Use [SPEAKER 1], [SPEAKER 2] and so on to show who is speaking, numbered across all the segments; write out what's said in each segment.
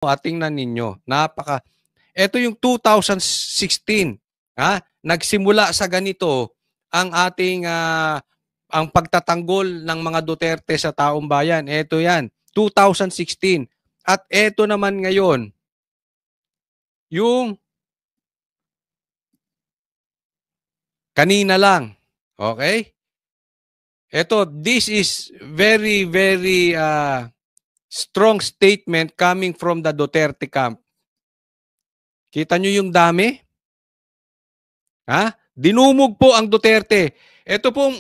[SPEAKER 1] tingnan ninyo, ito yung 2016, nagsimula sa ganito ang ating ang pagtatanggol ng mga Duterte sa taong bayan. Ito yan, 2016. At ito naman ngayon, yung kanina lang. Okay? This is very, very strong statement coming from the Duterte camp. Kita nyo yung dami? Dinumog po ang Duterte. Ito pong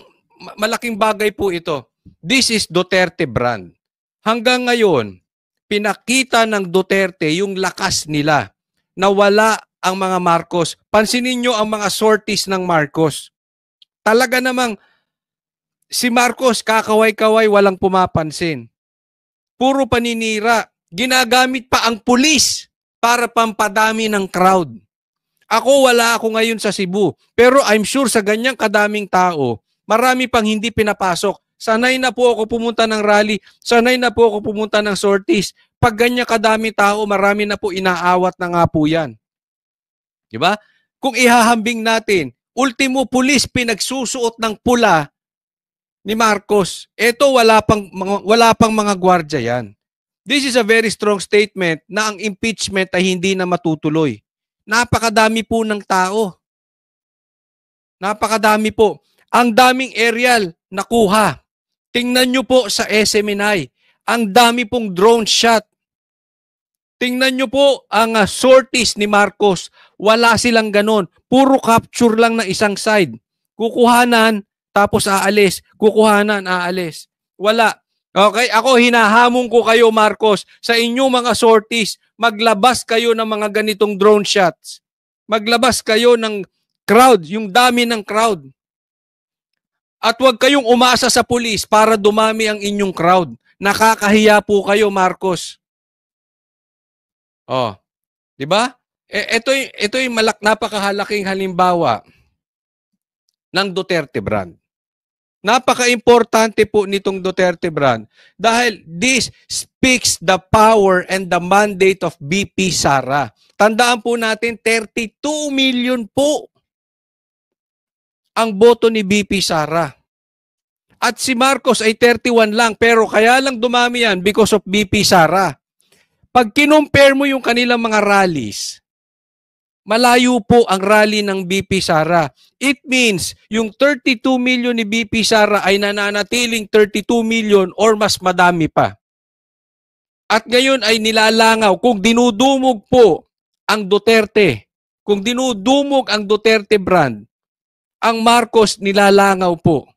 [SPEAKER 1] malaking bagay po ito. This is Duterte brand. Hanggang ngayon, pinakita ng Duterte yung lakas nila na wala ang mga Marcos. Pansinin nyo ang mga sorties ng Marcos. Talaga namang si Marcos kakaway-kaway, walang pumapansin. Puro paninira. Ginagamit pa ang pulis para pampadami ng crowd. Wala ako ngayon sa Cebu. Pero I'm sure sa ganyang kadaming tao, marami pang hindi pinapasok. Sanay na po ako pumunta ng rally. Sanay na po ako pumunta ng sorties. Pag ganyan kadaming tao, marami na po inaawat na nga po yan. Diba? Kung ihahambing natin, ultimo pulis pinagsusuot ng pula ni Marcos. Ito wala pang mga gwardiya yan. This is a very strong statement na ang impeachment ay hindi na matutuloy. Napakadami po ng tao. Napakadami po. Ang daming aerial nakuha. Tingnan nyo po sa SMNI. Ang dami pong drone shot. Tingnan nyo po ang sorties ni Marcos. Wala silang ganon. Puro capture lang ng isang side. Kukuhanan, tapos aalis. Kukuhanan, aalis. Wala. Okay? Ako, hinahamon ko kayo, Marcos, sa inyong mga sorties. Maglabas kayo ng mga ganitong drone shots. Maglabas kayo ng crowd, yung dami ng crowd. At huwag kayong umasa sa pulis para dumami ang inyong crowd. Nakakahiya po kayo, Marcos. Di ba? Ito yung napakahalaking halimbawa ng Duterte brand. Napaka-importante po nitong Duterte brand dahil this speaks the power and the mandate of BP Sara. Tandaan po natin, 32 million po ang boto ni BP Sara. At si Marcos ay 31 lang, pero kaya lang dumami yan because of BP Sara. Pag kinumpare mo yung kanilang mga rallies, malayo po ang rally ng BP Sara. It means yung 32 million ni BP Sara ay nananatiling 32 million or mas madami pa. At ngayon ay nilalangaw kung dinudumog po ang Duterte, kung dinudumog ang Duterte brand, ang Marcos nilalangaw po.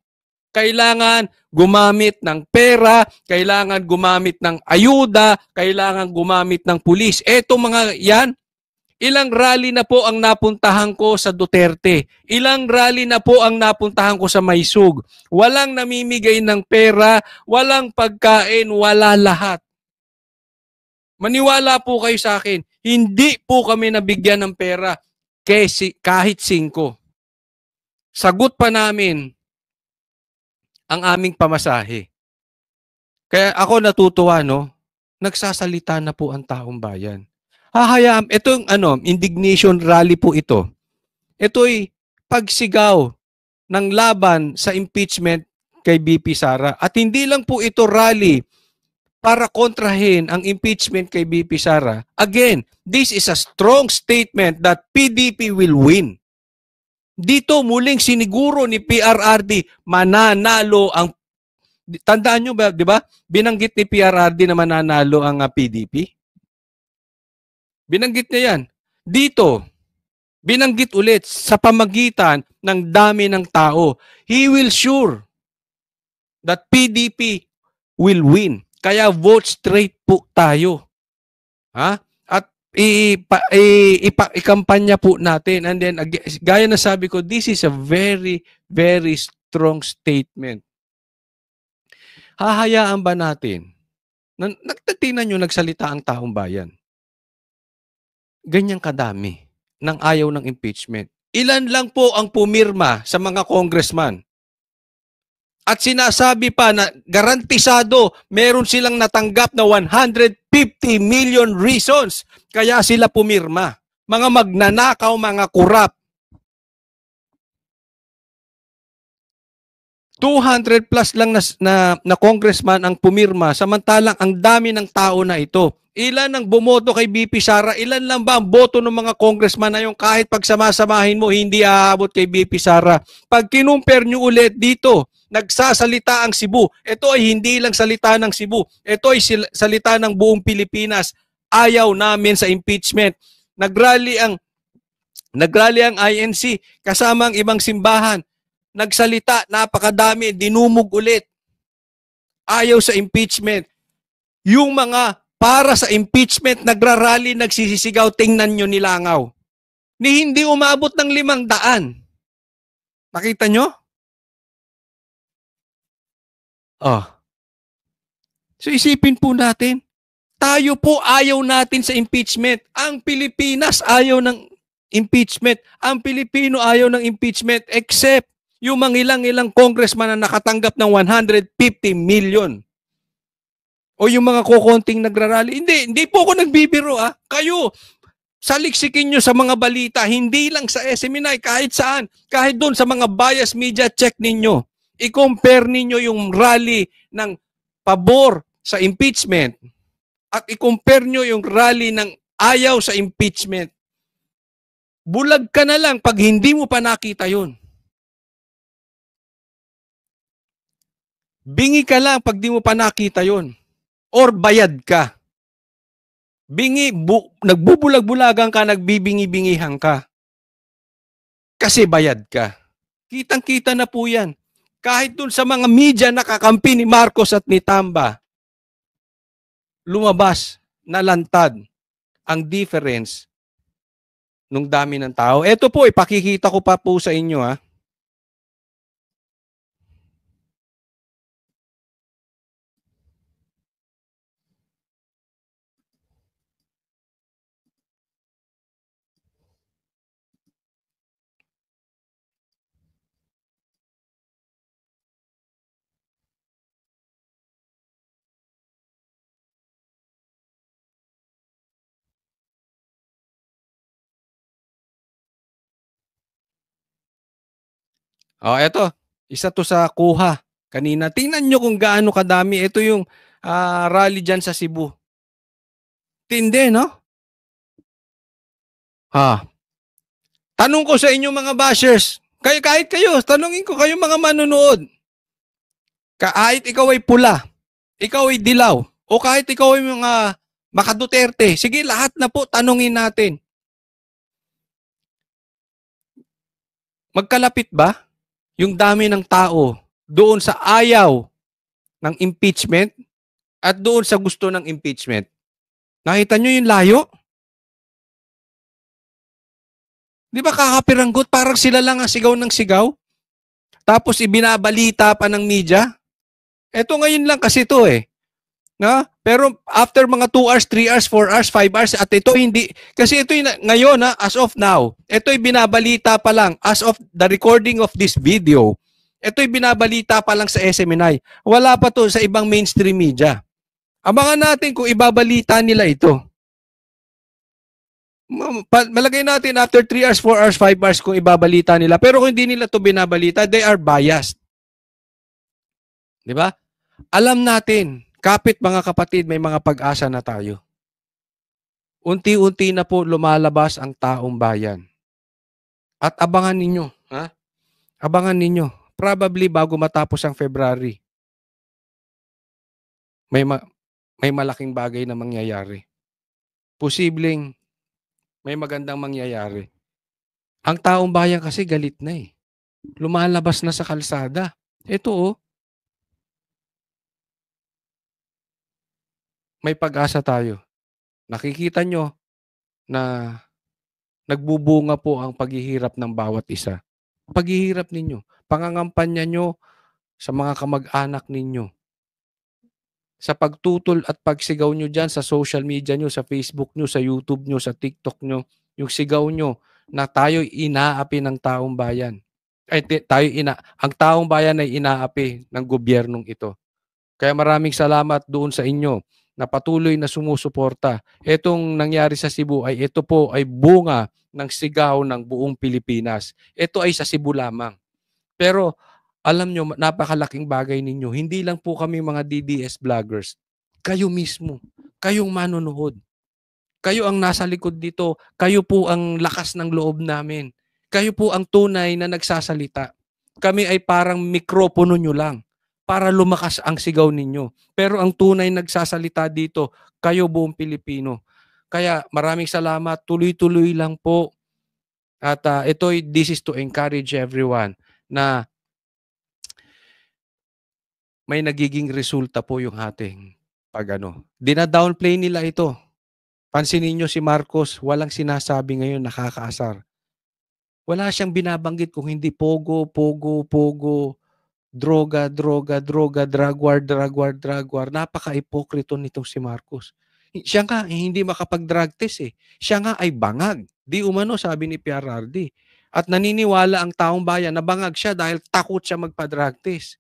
[SPEAKER 1] Kailangan gumamit ng pera, kailangan gumamit ng ayuda, kailangan gumamit ng pulis. Eto mga yan, ilang rally na po ang napuntahan ko sa Duterte. Ilang rally na po ang napuntahan ko sa Maysug. Walang namimigay ng pera, walang pagkain, wala lahat. Maniwala po kayo sa akin, hindi po kami nabigyan ng pera kahit 5. Sagot pa namin ang aming pamasahe. Kaya ako natutuwa, nagsasalita na po ang taong bayan. Hahayaan, itong indignation rally po ito. Ito'y pagsigaw ng laban sa impeachment kay BP Sara. At hindi lang po ito rally para kontrahin ang impeachment kay BP Sara. Again, this is a strong statement that PDP will win. Dito muling siniguro ni PRRD mananalo ang, tandaan nyo ba, di ba? Binanggit ni PRRD na mananalo ang PDP. Binanggit niya yan. Dito, binanggit ulit sa pamagitan ng dami ng tao. He will sure that PDP will win. Kaya vote straight po tayo. At ikampanya po natin. And then, gaya na sabi ko, this is a very, very strong statement. Hahayaan ba natin? Tingnan nyo, nagsalita ang taong bayan. Ganyang kadami ng ayaw ng impeachment. Ilan lang po ang pumirma sa mga congressman. At sinasabi pa na garantisado meron silang natanggap na 150 million reasons kaya sila pumirma. Mga magnanakaw, mga kurap. 200 plus lang na congressman ang pumirma, samantalang ang dami ng tao na ito. Ilan ang bumoto kay BP Sara? Ilan lang ba ang boto ng mga congressman na yung kahit pagsamasamahin mo, hindi aabot kay BP Sara? Pag kinumpare nyo ulit dito, nagsasalita ang Cebu. Ito ay hindi lang salita ng Cebu. Ito ay salita ng buong Pilipinas. Ayaw namin sa impeachment. Nagrally ang INC kasama ang ibang simbahan. Nagsalita, napakadami, dinumog ulit. Ayaw sa impeachment. Yung mga para sa impeachment, nagrarally, nagsisisigaw, tingnan nyo nilangaw. Ni hindi umabot ng 500. Nakita nyo? Oh. So isipin po natin, tayo po ayaw natin sa impeachment. Ang Pilipinas ayaw ng impeachment. Ang Pilipino ayaw ng impeachment except yung mga ilang congressman na nakatanggap ng 150 million. O yung mga kukonting nagrarally. Hindi po ako nagbibiro. Kayo, saliksikin nyo sa mga balita, hindi lang sa SMNI, kahit saan. Kahit doon sa mga bias media, check ninyo. I-compare ninyo yung rally ng pabor sa impeachment at i-compare nyo yung rally ng ayaw sa impeachment. Bulag ka na lang pag hindi mo pa nakita yun. Bingi ka lang pag di mo pa nakita yun. Or bayad ka. Nagbubulag-bulagan ka, nagbibingi-bingihan ka. Kasi bayad ka. Kitang-kita na po yan. Kahit dun sa mga media nakakampi ni Marcos at ni Tamba, lumabas, nalantad ang difference nung dami ng tao. Ito po, ipakikita ko pa po sa inyo. Ito. Isa to sa kuha kanina. Tingnan nyo kung gaano kadami. Ito yung rally dyan sa Cebu. Tindi, no? Tanong ko sa inyo mga bashers. Kahit kayo, tanungin ko kayo mga manonood. Kahit ikaw ay pula, ikaw ay dilaw, o kahit ikaw ay mga Duterte, sige lahat na po tanungin natin. Magkalapit ba yung dami ng tao doon sa ayaw ng impeachment at doon sa gusto ng impeachment? Nakita nyo yung layo? Di ba kakapiranggot? Parang sila lang ang sigaw ng sigaw. Tapos ibinabalita pa ng media. Eto ngayon lang kasi ito No? Pero after mga 2 hours, 3 hours, 4 hours, 5 hours, at ito hindi, kasi ito ngayon as of now, ito'y binabalita pa lang, as of the recording of this video, ito'y binabalita pa lang sa SMNI. Wala pa to sa ibang mainstream media. Abangan natin kung ibabalita nila ito. Malagay natin after 3 hours, 4 hours, 5 hours kung ibabalita nila. Pero kung hindi nila to binabalita, they are biased. Di ba? Alam natin, kapit mga kapatid, may mga pag-asa na tayo. Unti-unti na po lumalabas ang taong bayan. At abangan ninyo, Abangan ninyo. Probably bago matapos ang February, may malaking bagay na mangyayari. Posibleng may magandang mangyayari. Ang taong bayan kasi galit na Lumalabas na sa kalsada. Ito may pag-asa tayo. Nakikita nyo na nagbubunga po ang paghihirap ng bawat isa. Paghihirap ninyo, pangangampanya nyo sa mga kamag-anak ninyo. Sa pagtutol at pagsigaw nyo dyan sa social media nyo, sa Facebook nyo, sa YouTube nyo, sa TikTok nyo, yung sigaw nyo na tayo inaapi ng taong bayan. Ang taong bayan ay inaapi ng gobyernong ito. Kaya maraming salamat doon sa inyo na patuloy na sumusuporta. Itong nangyari sa Cebu ay ito po ay bunga ng sigaw ng buong Pilipinas. Ito ay sa Cebu lamang. Pero alam nyo, napakalaking bagay ninyo. Hindi lang po kami mga DDS vloggers. Kayo mismo. Kayong manonood. Kayo ang nasa likod dito. Kayo po ang lakas ng loob namin. Kayo po ang tunay na nagsasalita. Kami ay parang mikropono nyo lang para lumakas ang sigaw ninyo. Pero ang tunay nagsasalita dito, kayo buong Pilipino. Kaya maraming salamat. Tuloy-tuloy lang po. At this is to encourage everyone na may nagiging resulta po yung ating dina-downplay nila ito. Pansinin niyo si Marcos, walang sinasabi ngayon nakakaasar. Wala siyang binabanggit kung hindi pogo, droga, drug war. Napaka-ipokrito nitong si Marcos. Siya nga, hindi makapag-drug test eh. Siya nga ay bangag. Di umano, sabi ni PRRD. At naniniwala ang taong bayan na bangag siya dahil takot siya magpa-drug test.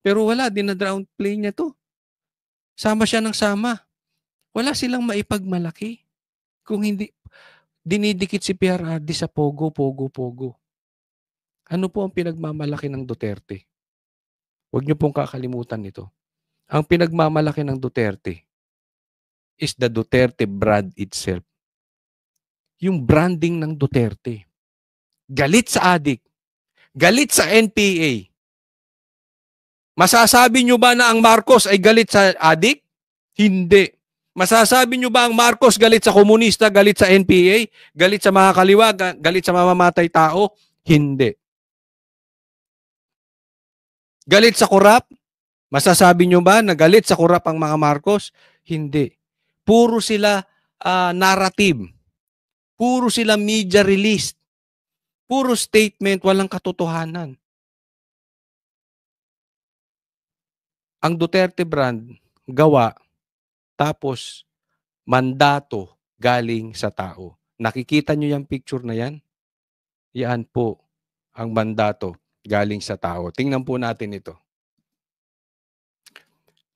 [SPEAKER 1] Pero wala, dina-downplay niya to. Sama siya ng sama. Wala silang maipagmalaki. Kung hindi, dinidikit si PRRD sa pogo. Ano po ang pinagmamalaki ng Duterte? Huwag niyo pong kakalimutan nito. Ang pinagmamalaki ng Duterte is the Duterte brand itself. Yung branding ng Duterte. Galit sa adik. Galit sa NPA. Masasabi niyo ba na ang Marcos ay galit sa adik? Hindi. Masasabi niyo ba ang Marcos galit sa komunista, galit sa NPA, galit sa mga kaliwa, galit sa mamamatay tao? Hindi. Galit sa korap? Masasabi niyo ba na galit sa korap ang mga Marcos? Hindi. Puro sila narrative. Puro sila media release. Puro statement, walang katotohanan. Ang Duterte brand, gawa, tapos mandato galing sa tao. Nakikita nyo yung picture na yan? Yan po ang mandato galing sa tao. Tingnan po natin ito.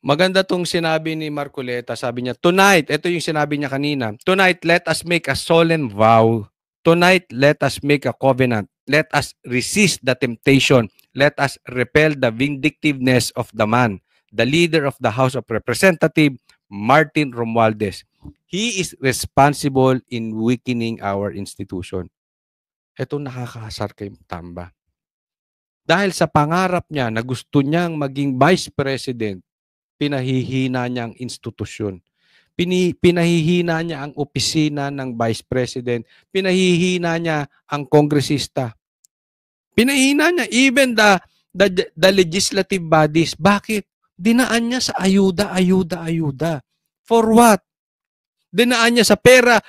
[SPEAKER 1] Maganda tong sinabi ni Marcoleta. Sabi niya, tonight, ito yung sinabi niya kanina, tonight, let us make a solemn vow. Tonight, let us make a covenant. Let us resist the temptation. Let us repel the vindictiveness of the man, the leader of the House of Representatives, Martin Romualdez. He is responsible in weakening our institution. Ito nakakasar kay Tamba. Dahil sa pangarap niya na gusto niyang maging vice president, pinahihina niya ang institusyon. Pinahihina niya ang opisina ng vice president. Pinahihina niya ang kongresista. Pinahihina niya even the legislative bodies. Bakit? Dinaan niya sa ayuda. For what? Dinaan niya sa pera.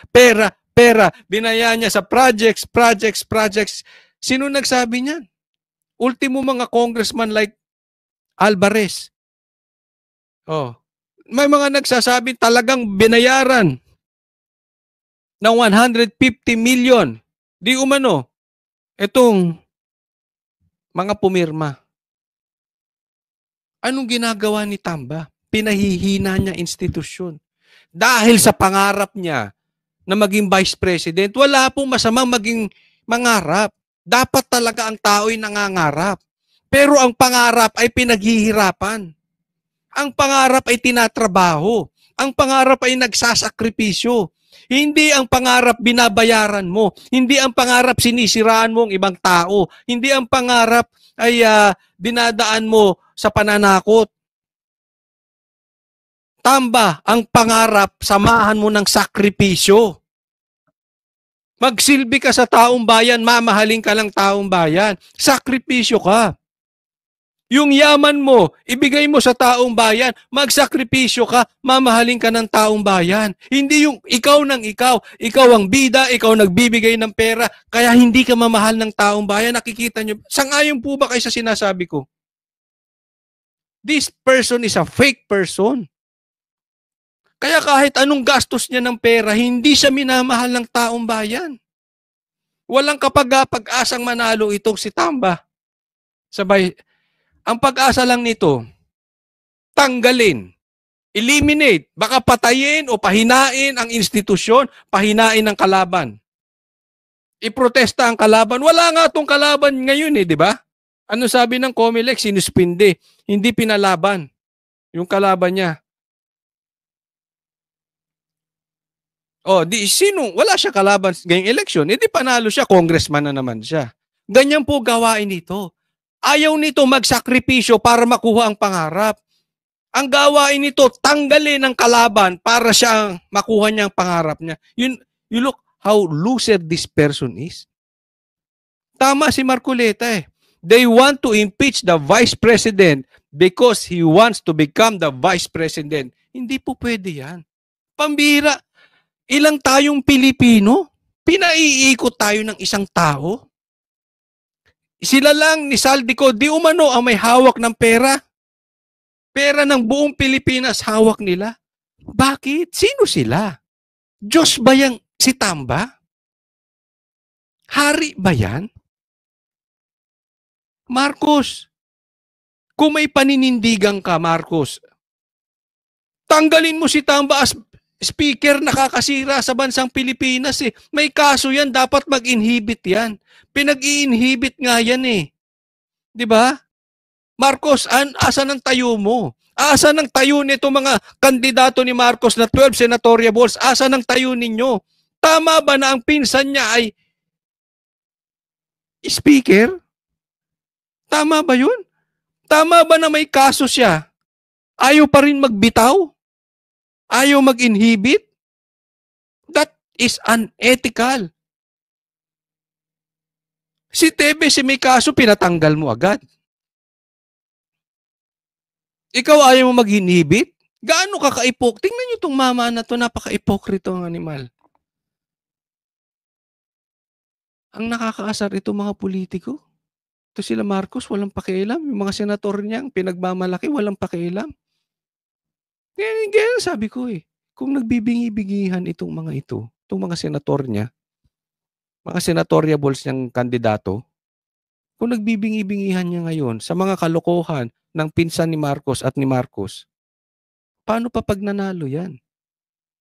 [SPEAKER 1] Dinayaan niya sa projects. Sino nagsabi niyan? Ultimo mga congressman like Alvarez. May mga nagsasabi talagang binayaran ng 150 million. Di umano, itong mga pumirma. Anong ginagawa ni Tamba? Pinahihina niya institusyon. Dahil sa pangarap niya na maging vice president, wala pong masamang maging mangarap. Dapat talaga ang tao'y nangangarap. Pero ang pangarap ay pinaghihirapan. Ang pangarap ay tinatrabaho. Ang pangarap ay nagsasakripisyo. Hindi ang pangarap binabayaran mo. Hindi ang pangarap sinisiraan mo ang ibang tao. Hindi ang pangarap ay dinadaan mo sa pananakot. Tamba, ang pangarap, samahan mo ng sakripisyo. Magsilbi ka sa taong bayan, mamahalin ka ng taong bayan. Sakripisyo ka. Yung yaman mo, ibigay mo sa taong bayan, magsakripisyo ka, mamahalin ka ng taong bayan. Hindi yung ikaw ang bida, ikaw nagbibigay ng pera, kaya hindi ka mamahal ng taong bayan. Nakikita nyo, sangayon po ba kayo sa sinasabi ko? This person is a fake person. Kaya kahit anong gastos niya ng pera, hindi siya minamahal ng taong bayan. Walang kapag-asang manalo itong si Tamba. Sabay, ang pag-asa lang nito, tanggalin Eliminate. Baka patayin o pahinain ang institusyon, pahinain ang kalaban. Iprotesta ang kalaban. Wala nga itong kalaban ngayon di ba? Ano sabi ng COMELEC? Sinuspinde. Hindi pinalaban yung kalaban niya. Sino? Wala siya kalaban ngayong eleksyon. Hindi panalo siya, congressman na naman siya. Ganyan po gawain nito. Ayaw nito magsakripisyo para makuha ang pangarap. Ang gawain nito, tanggalin ang kalaban para siya makuha niya ang pangarap niya. You look how lucid this person is. Tama si Marcoleta They want to impeach the vice president because he wants to become the vice president. Hindi po pwede yan. Pambira. Ilang tayong Pilipino? Pinaiikot tayo ng isang tao? Sila lang ni Saldico, di umano ang may hawak ng pera. Pera ng buong Pilipinas hawak nila. Bakit? Sino sila? Diyos ba yang si Tamba? Hari ba yan? Marcos, kung may paninindigan ka, Marcos, tanggalin mo si Tamba as speaker, nakakasira sa bansang Pilipinas May kaso yan, dapat mag-inhibit yan. Pinag-i-inhibit nga yan Di ba? Marcos, asan ang tayo mo? Asan ang tayo nito mga kandidato ni Marcos na 12 senatorial balls? Asan ang tayo ninyo? Tama ba na ang pinsan niya ay speaker? Tama ba yun? Tama ba na may kaso siya? Ayaw pa rin magbitaw? Ayaw mag-inhibit? That is unethical. Si Tebe, may kaso, pinatanggal mo agad. Ikaw ayaw mo mag-inhibit? Gaano ka ka-ipok? Tingnan niyo itong mama na to, napaka-ipokrito ang animal. Ang nakakaasar itong mga politiko. Ito sila Marcos, walang pakialam. Yung mga senator niya, pinagmamalaki, walang pakialam. Kaya sabi ko kung nagbibingi-bingihan itong mga ito, itong mga senator niya, mga senatoriables niyang kandidato, kung nagbibingi-bingihan niya ngayon sa mga kalokohan ng pinsan ni Marcos at ni Marcos, paano pa pag nanalo yan?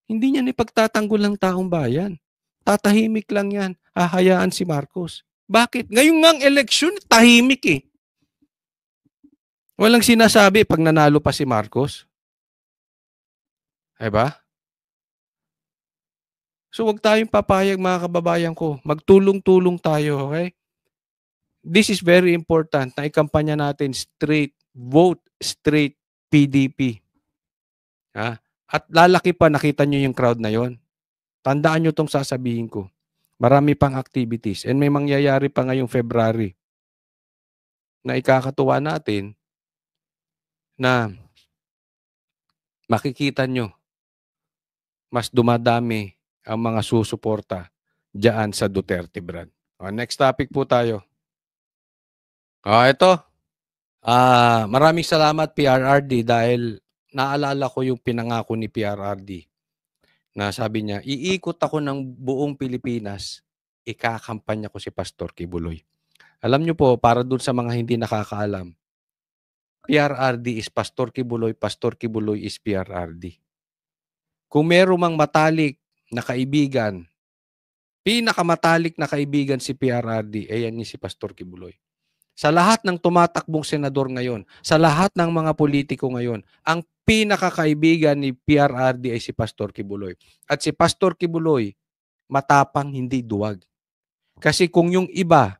[SPEAKER 1] Hindi niya ipagtatanggol ng taong bayan. Tatahimik lang yan. Hahayaan si Marcos. Bakit? Ngayon ngang eleksyon, tahimik Walang sinasabi pag nanalo pa si Marcos. Diba? So wag tayong papayag mga kababayan ko. Magtulong-tulong tayo, okay? This is very important na ikampanya natin straight, vote straight PDP. At lalaki pa, nakita nyo yung crowd na yon. Tandaan nyo itong sasabihin ko. Marami pang activities and may mangyayari pa ngayong February na ikakatuwa natin na makikita nyo mas dumadami ang mga susuporta diyan sa Duterte brand. Next topic po tayo. Ito. Maraming salamat PRRD dahil naalala ko yung pinangako ni PRRD na sabi niya, iikot ako ng buong Pilipinas, ikakampanya ko si Pastor Kibuloy. Alam niyo po, para dun sa mga hindi nakakaalam, PRRD is Pastor Kibuloy is PRRD. Kung meron mang matalik na kaibigan, pinakamatalik na kaibigan si PRRD, yan ni si Pastor Kibuloy. Sa lahat ng tumatakbong senador ngayon, sa lahat ng mga politiko ngayon, ang pinakakaibigan ni PRRD ay si Pastor Kibuloy. At si Pastor Kibuloy, matapang, hindi duwag. Kasi kung yung iba,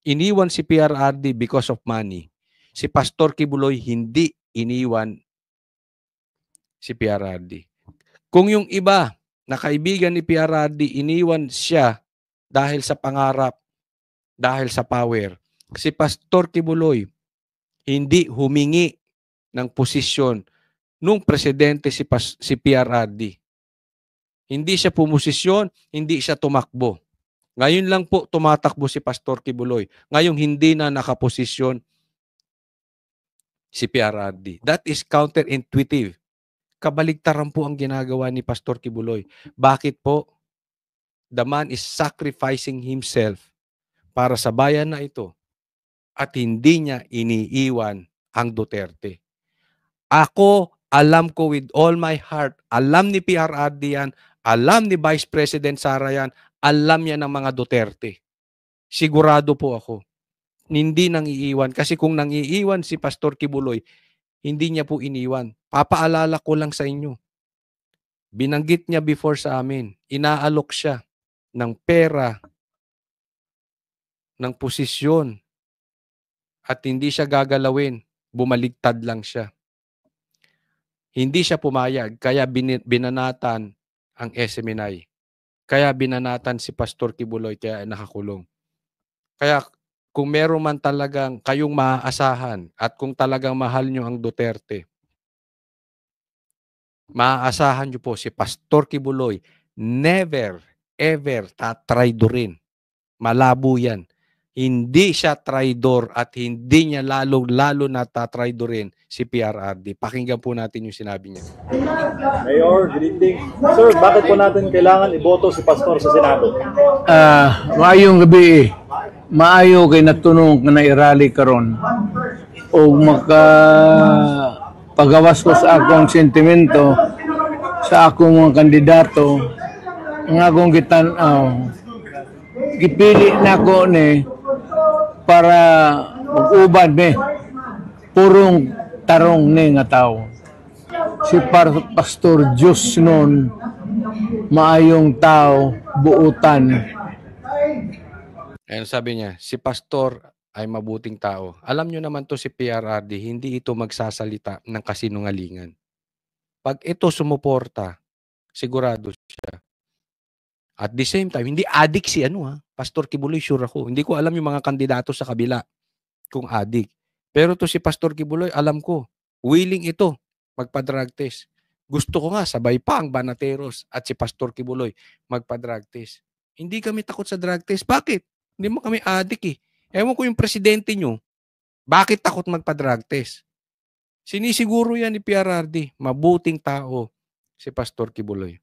[SPEAKER 1] iniwan si PRRD because of money, si Pastor Kibuloy hindi iniwan si PRRD. Kung yung iba na kaibigan ni PRRD, iniwan siya dahil sa pangarap, dahil sa power, si Pastor Kibuloy hindi humingi ng posisyon nung presidente si PRRD. Hindi siya pumosisyon, hindi siya tumakbo. Ngayon lang po tumatakbo si Pastor Kibuloy. Ngayon hindi na nakaposisyon si PRRD. That is counterintuitive. Kabaligtaran po ang ginagawa ni Pastor Kibuloy. Bakit po? The man is sacrificing himself para sa bayan na ito at hindi niya iniiwan ang Duterte. Ako Alam ko with all my heart, alam ni PRRD yan, alam ni Vice President Sara yan, alam yan ng mga Duterte. Sigurado po ako. Hindi nang iiwan. Kasi kung nang iiwan si Pastor Kibuloy, hindi niya po iniwan. Papaalala ko lang sa inyo. Binanggit niya before sa amin, inaalok siya ng pera, ng posisyon, at hindi siya gagalawin. Bumaligtad lang siya. Hindi siya pumayag, kaya binanatan ang SMNI. Kaya binanatan si Pastor Kibuloy, kaya nakakulong. Kaya kung meron man talagang kayong maaasahan at kung talagang mahal nyo ang Duterte, maaasahan nyo po si Pastor Kibuloy, never, ever tatraidorin. Malabo yan. Hindi siya traidor at hindi niya lalo na tatraidorin si PRRD. Pakinggan po natin yung sinabi niya.
[SPEAKER 2] Mayor, good evening. Sir, bakit po natin kailangan iboto si Pastor sa Senado?
[SPEAKER 3] Maayong gabi. Maayo kay natunong ka na irali karon o maka pagawas ko sa akong sentimento sa akong mga kandidato ang akong gitanaw. Gipili na ko ni para mag-ubad ni purong tarong ni nga tao. Si Pastor Diyos nun maayong tao buutan.
[SPEAKER 1] Ayan sabi niya, si Pastor ay mabuting tao. Alam nyo naman to si PRRD, hindi ito magsasalita ng kasinungalingan. Pag ito sumuporta, sigurado siya. At the same time, hindi addict si Pastor Kibuloy, sure ako. Hindi ko alam yung mga kandidato sa kabila kung addict. Pero to si Pastor Kibuloy, alam ko, willing ito magpa-drug test. Gusto ko nga, sabay pa ang Banateros at si Pastor Kibuloy magpa-drug test. Hindi kami takot sa drug test. Bakit? Hindi mo kami addict eh. Ewan ko yung presidente nyo, bakit takot magpa-drug test? Sinisiguro yan ni PRRD, mabuting tao si Pastor Kibuloy.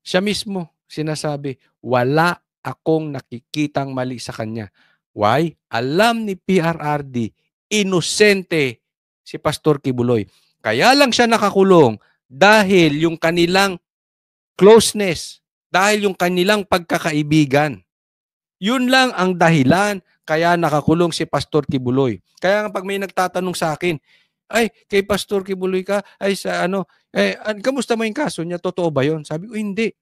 [SPEAKER 1] Siya mismo sinasabi, wala akong nakikitang mali sa kanya. Why? Alam ni PRRD, inosente si Pastor Kibuloy. Kaya lang siya nakakulong dahil yung kanilang closeness, dahil yung kanilang pagkakaibigan. Yun lang ang dahilan kaya nakakulong si Pastor Kibuloy. Kaya pag may nagtatanong sa akin, ay, kay Pastor Kibuloy ka, ay sa kamusta mo yung kaso niya? Totoo ba yun? Sabi ko, hindi.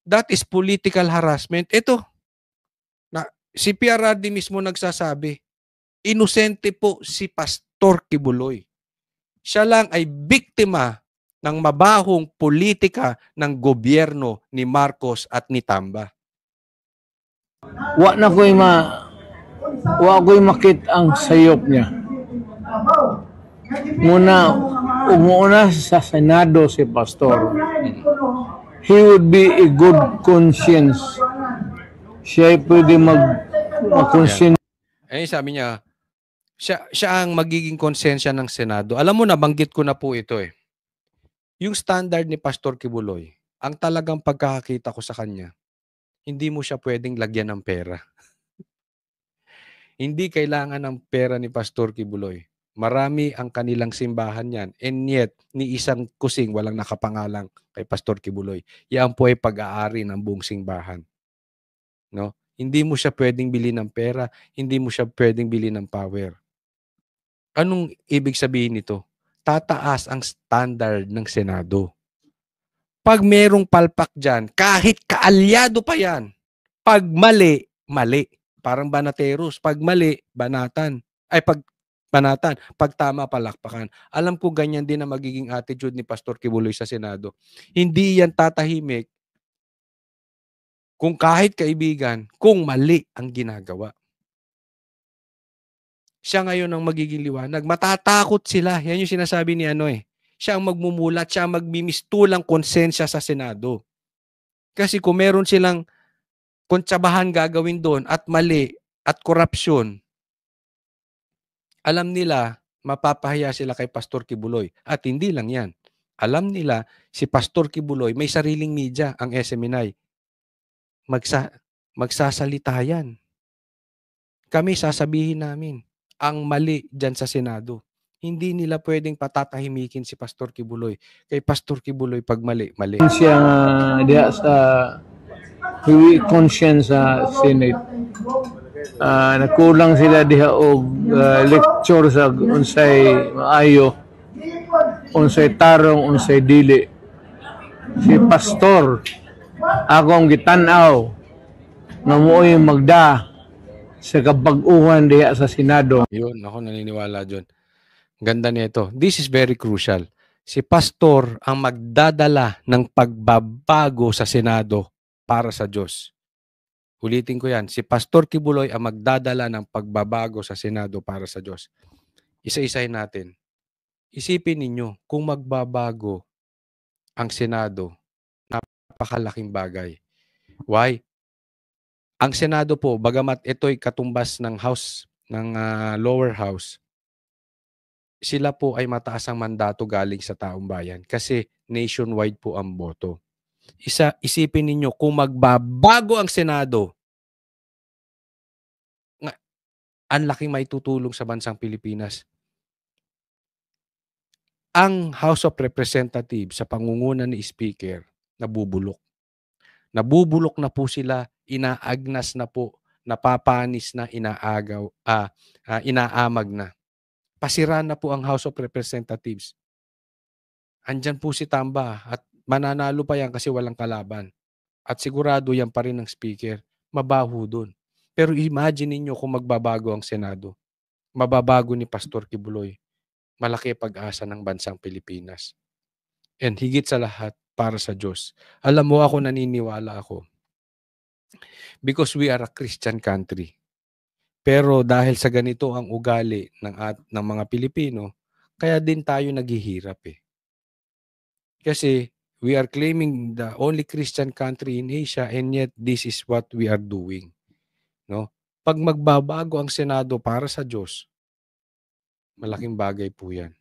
[SPEAKER 1] That is political harassment. Ito, si PRRD mismo nagsasabi, inosente po si Pastor Kibuloy. Siya lang ay biktima ng mabahong politika ng gobyerno ni Marcos at ni Tamba.
[SPEAKER 3] Wa ko'y makit ang sayop niya. Umuuna sa Senado si Pastor. He would be a good conscience. Siya ay pwede mag-conscience.
[SPEAKER 1] Sabi niya, siya ang magiging konsensya ng Senado. Alam mo, nabanggit ko na po ito eh. Yung standard ni Pastor Kibuloy, ang talagang pagkakakita ko sa kanya, hindi mo siya pwedeng lagyan ng pera. Hindi kailangan ng pera ni Pastor Kibuloy. Marami ang kanilang simbahan yan. And yet, ni isang kusing walang nakapangalang kay Pastor Kibuloy. Yan po ay pag-aari ng buong simbahan. No? Hindi mo siya pwedeng bili ng pera. Hindi mo siya pwedeng bili ng power. Anong ibig sabihin nito? Tataas ang standard ng Senado. Pag merong palpak dyan, kahit kaalyado pa yan, pag mali, mali. Parang Banateros. Pag mali, banatan. Pag banatan. Pag tama, palakpakan. Alam ko ganyan din ang magiging attitude ni Pastor Kibuloy sa Senado. Hindi yan tatahimik kung kahit kaibigan, kung mali ang ginagawa. Siya ngayon ang magiging liwanag. Matatakot sila. Yan yung sinasabi ni Siya ang magmumulat, siya ang magmimistulang konsensya sa Senado. Kasi kung meron silang kontsabahan gagawin doon at mali at korupsyon, alam nila mapapahiya sila kay Pastor Kibuloy. At hindi lang yan. Alam nila si Pastor Kibuloy may sariling media, ang SMNI. Magsasalita yan. Kami sasabihin namin ang mali dyan sa Senado. hindi nila pwedeng patatahimikin si Pastor Kibuloy. Kay Pastor Kibuloy, pag mali, mali.
[SPEAKER 3] Siya nga diha sa Huwi Conscience sa Senate. Nakulang sila diha og lecture sa unsay maayo, unsay tarong, unsay dili. Si Pastor akong gitan-aw nga mo'y magda sa kabag-uhan diha sa Senado.
[SPEAKER 1] Yun, ako naniniwala dyan. Ganda nito. This is very crucial. Si Pastor ang magdadala ng pagbabago sa Senado para sa Diyos. Ulitin ko yan. Si Pastor Kibuloy ang magdadala ng pagbabago sa Senado para sa Diyos. Isa-isahin natin. Isipin ninyo, kung magbabago ang Senado, napakalaking bagay. Why? Ang Senado po, bagamat ito'y katumbas ng House, ng lower house, sila po ay mataas ang mandato galing sa taong bayan kasi nationwide po ang boto. Isipin ninyo, kung magbabago ang Senado, ang laking maitutulong sa bansang Pilipinas. Ang House of Representatives sa pangunguna ni Speaker, nabubulok. Nabubulok na po sila, inaagnas na po, napapanis na, inaamag na. Pasira na po ang House of Representatives. Andyan po si Tamba at mananalo pa yan kasi walang kalaban. At sigurado yan pa rin ng Speaker. Mabaho dun. Pero imagine niyo kung magbabago ang Senado. Mababago ni Pastor Kibuloy. Malaki pag-asa ng bansang Pilipinas. And higit sa lahat, para sa Diyos. Alam mo, ako naniniwala ako. Because we are a Christian country. Pero dahil sa ganito ang ugali ng mga Pilipino, kaya din tayo naghihirap eh. Kasi we are claiming the only Christian country in Asia and yet this is what we are doing. No? Pag magbabago ang Senado para sa Diyos, malaking bagay po yan.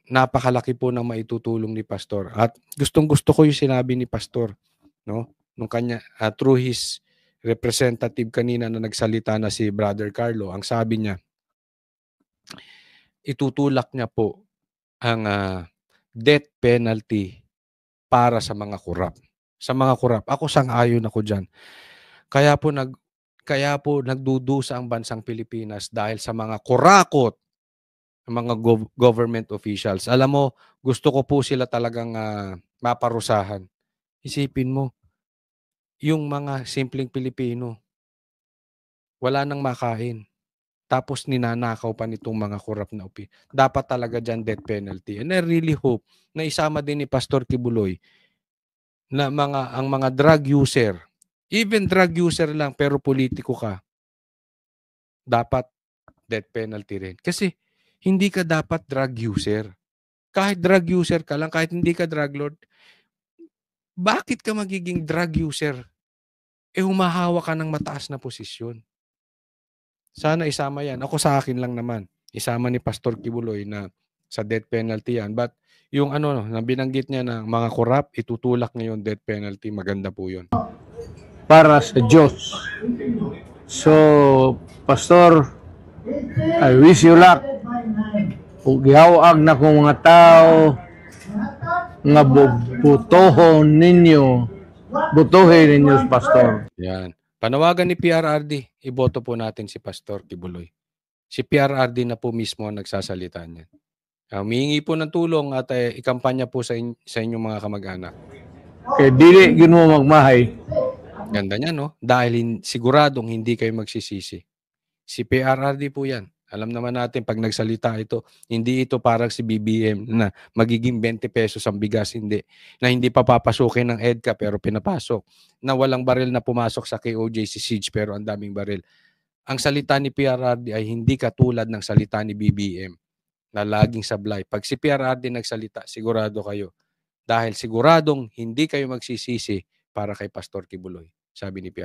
[SPEAKER 1] Napakalaki po ng maitutulong ni Pastor. At gustong-gusto ko yung sinabi ni Pastor, no? Nung kanya, through his representative kanina na nagsalita na si Brother Carlo, ang sabi niya, itutulak niya po ang death penalty para sa mga kurap. Sa mga kurap. Ako sang-ayon ako dyan. Kaya po nagdudusa ang bansang Pilipinas dahil sa mga kurakot ng mga government officials. Alam mo, gusto ko po sila talagang maparusahan. Isipin mo, yung mga simpleng Pilipino, wala nang makain. Tapos ninanakaw pa nitong mga korap na upi. Dapat talaga dyan death penalty. And I really hope na isama din ni Pastor Kibuloy na ang mga drug user, even drug user lang pero politiko ka, dapat death penalty rin. Kasi hindi ka dapat drug user. Kahit drug user ka lang, kahit hindi ka drug lord, bakit ka magiging drug user? Humahawa ka ng mataas na posisyon. Sana isama yan. Ako sa akin lang naman. Isama ni Pastor Kibuloy na sa death penalty yan. But yung na binanggit niya na mga korap, itutulak ngayon death penalty. Maganda po yun.
[SPEAKER 3] Para sa Diyos. So, Pastor, I wish you luck. Gihawag na kong mga tao nga butohin ninyo, Pastor.
[SPEAKER 1] Yan. Panawagan ni PRRD, iboto po natin si Pastor Kibuloy. Si PRRD na po mismo ang nagsasalita niyan. Humihingi po ng tulong at ikampanya po sa inyong mga kamag-anak.
[SPEAKER 3] Kaya dili gino magmahay.
[SPEAKER 1] Ganda niya, no? Dahil siguradong hindi kayo magsisisi. Si PRRD po yan. Alam naman natin, pag nagsalita ito, hindi ito parang si BBM na magiging 20 pesos ang bigas, hindi. Na hindi pa papasukin ng EDCA pero pinapasok. Na walang baril na pumasok sa KOJ si Siege pero ang daming baril. Ang salita ni PRRD ay hindi katulad ng salita ni BBM na laging sablay. Pag si PRRD nagsalita, sigurado kayo. Dahil siguradong hindi kayo magsisisi para kay Pastor Kibuloy, sabi ni PRRD.